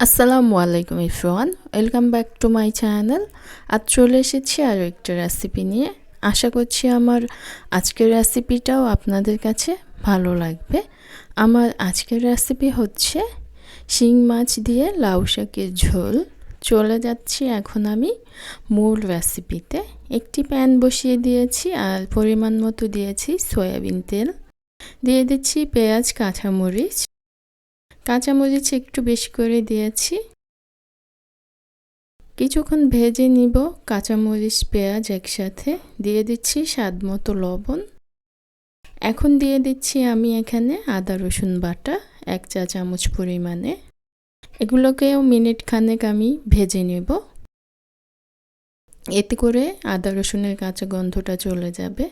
আসসালামু আলাইকুম everyone, welcome back to my channel. আজ চলে এসেছি আরও একটা রেসিপি নিয়ে। আশা করছি আমার আজকের রেসিপিটাও আপনাদের কাছে ভালো লাগবে। আমার আজকের রেসিপি হচ্ছে শিং মাছ দিয়ে লাউ শাকের ঝোল। চলে যাচ্ছি এখন আমি মূল রেসিপিতে। একটি প্যান বসিয়ে দিয়েছি আর পরিমাণ মতো দিয়েছি সয়াবিন তেল। দিয়ে দিচ্ছি পেঁয়াজ, কাঁচামরিচ একটু বেশি করে দিয়েছি। কিছুক্ষণ ভেজে নিব কাঁচামরিচ পেঁয়াজ একসাথে। দিয়ে দিচ্ছি স্বাদ মতো লবণ। এখন দিয়ে দিচ্ছি আমি এখানে আদা রসুন বাটা 1 চা চামচ পরিমাণে। এগুলোকেও মিনিট খানেক আমি ভেজে নেব, এতে করে আদা রসুনের কাঁচা গন্ধটা চলে যাবে।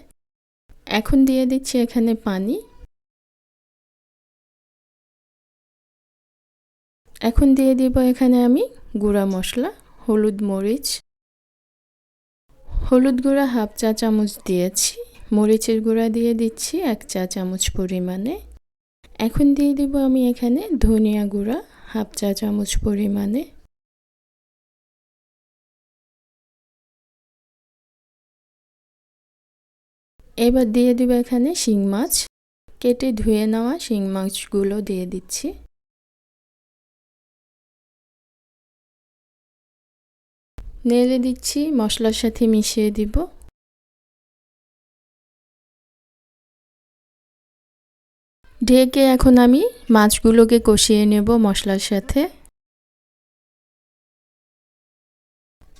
এখন দিয়ে দিচ্ছি এখানে পানি। এখন দিয়ে দিব এখানে আমি গুঁড়া মশলা, হলুদ গুঁড়া 1/2 চা চামচ দিয়েছি। মরিচের গুঁড়া দিয়ে দিচ্ছি 1 চা চামচ পরিমাণে। এখন দিয়ে দিব আমি এখানে ধনিয়া গুঁড়া 1/2 চা চামচ পরিমাণে। এবার দিয়ে দিব এখানে শিং মাছ, কেটে ধুয়ে নেওয়া শিং মাছগুলো দিয়ে দিচ্ছি। নেড়ে দিচ্ছি, মশলার সাথে মিশিয়ে দিব। ঢেকে এখন আমি মাছগুলোকে কষিয়ে নেব মশলার সাথে।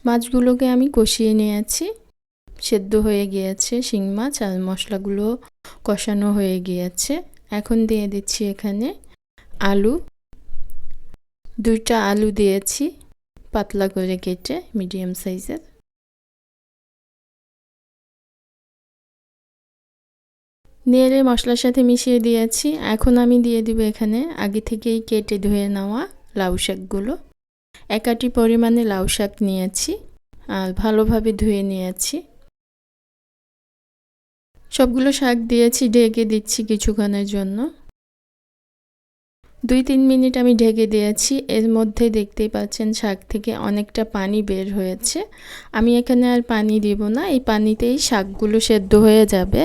মাছগুলোকে আমি কষিয়ে নিয়েছি, সেদ্ধ হয়ে গিয়েছে শিং মাছ আর মশলাগুলো কষানো হয়ে গিয়েছে। এখন দিয়ে দিচ্ছি এখানে আলু। 2টা আলু দিয়েছি পাতলা করে কেটে, মিডিয়াম সাইজের। নেড়ে মশলার সাথে মিশিয়ে দিয়েছি। এখন আমি দিয়ে দিব এখানে আগে থেকেই কেটে ধুয়ে নেওয়া লাউ শাকগুলো। 1 আটি পরিমাণে লাউ শাক নিয়েছি আর ভালোভাবে ধুয়ে নিয়েছি। সবগুলো শাক দিয়েছি, ঢেকে দিচ্ছি কিছুক্ষণের জন্য। 2-3 মিনিট আমি ঢেকে দিয়েছি। এর মধ্যে দেখতেই পাচ্ছেন শাক থেকে অনেকটা পানি বের হয়েছে। আমি এখানে আর পানি দিব না, এই পানিতেই শাকগুলো সেদ্ধ হয়ে যাবে।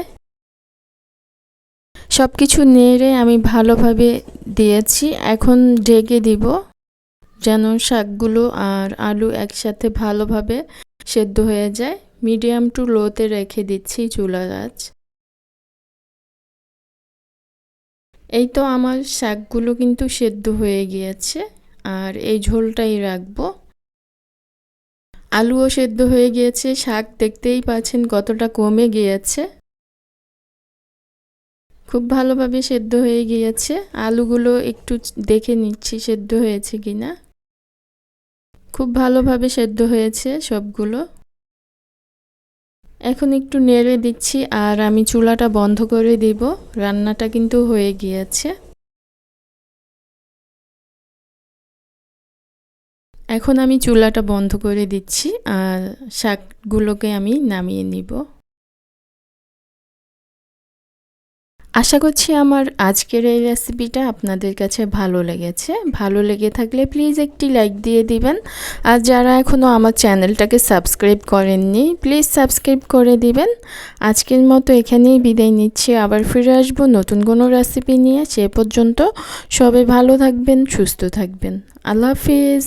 সব কিছু নেড়ে আমি ভালোভাবে দিয়েছি। এখন ঢেকে দিব যেন শাকগুলো আর আলু একসাথে ভালোভাবে সেদ্ধ হয়ে যায়। মিডিয়াম টু লোতে রেখে দিচ্ছি চুলার আঁচ। এই তো আমার শাকগুলো কিন্তু সেদ্ধ হয়ে গিয়েছে আর এই ঝোলটাই রাখবো। আলুও সেদ্ধ হয়ে গিয়েছে, শাক দেখতেই পাচ্ছেন কতটা কমে গিয়েছে। খুব ভালোভাবে সেদ্ধ হয়ে গিয়েছে। আলুগুলো একটু দেখে নিচ্ছি সেদ্ধ হয়েছে কিনা। খুব ভালোভাবে সেদ্ধ হয়েছে সবগুলো। এখন একটু নেড়ে দিচ্ছি আর আমি চুলাটা বন্ধ করে দিব। রান্নাটা কিন্তু হয়ে গিয়েছে। এখন আমি চুলাটা বন্ধ করে দিচ্ছি আর শাকগুলোকে আমি নামিয়ে নিব। আশা করছি আমার আজকের এই রেসিপিটা আপনাদের কাছে ভালো লেগেছে। ভালো লেগে থাকলে প্লিজ একটি লাইক দিয়ে দিবেন। আর যারা এখনও আমার চ্যানেলটাকে সাবস্ক্রাইব করেননি, প্লিজ সাবস্ক্রাইব করে দিবেন। আজকের মতো এখানেই বিদায় নিচ্ছি। আবার ফিরে আসবো নতুন কোনো রেসিপি নিয়ে। সে পর্যন্ত সবাই ভালো থাকবেন, সুস্থ থাকবেন। আল্লাহ হাফিজ।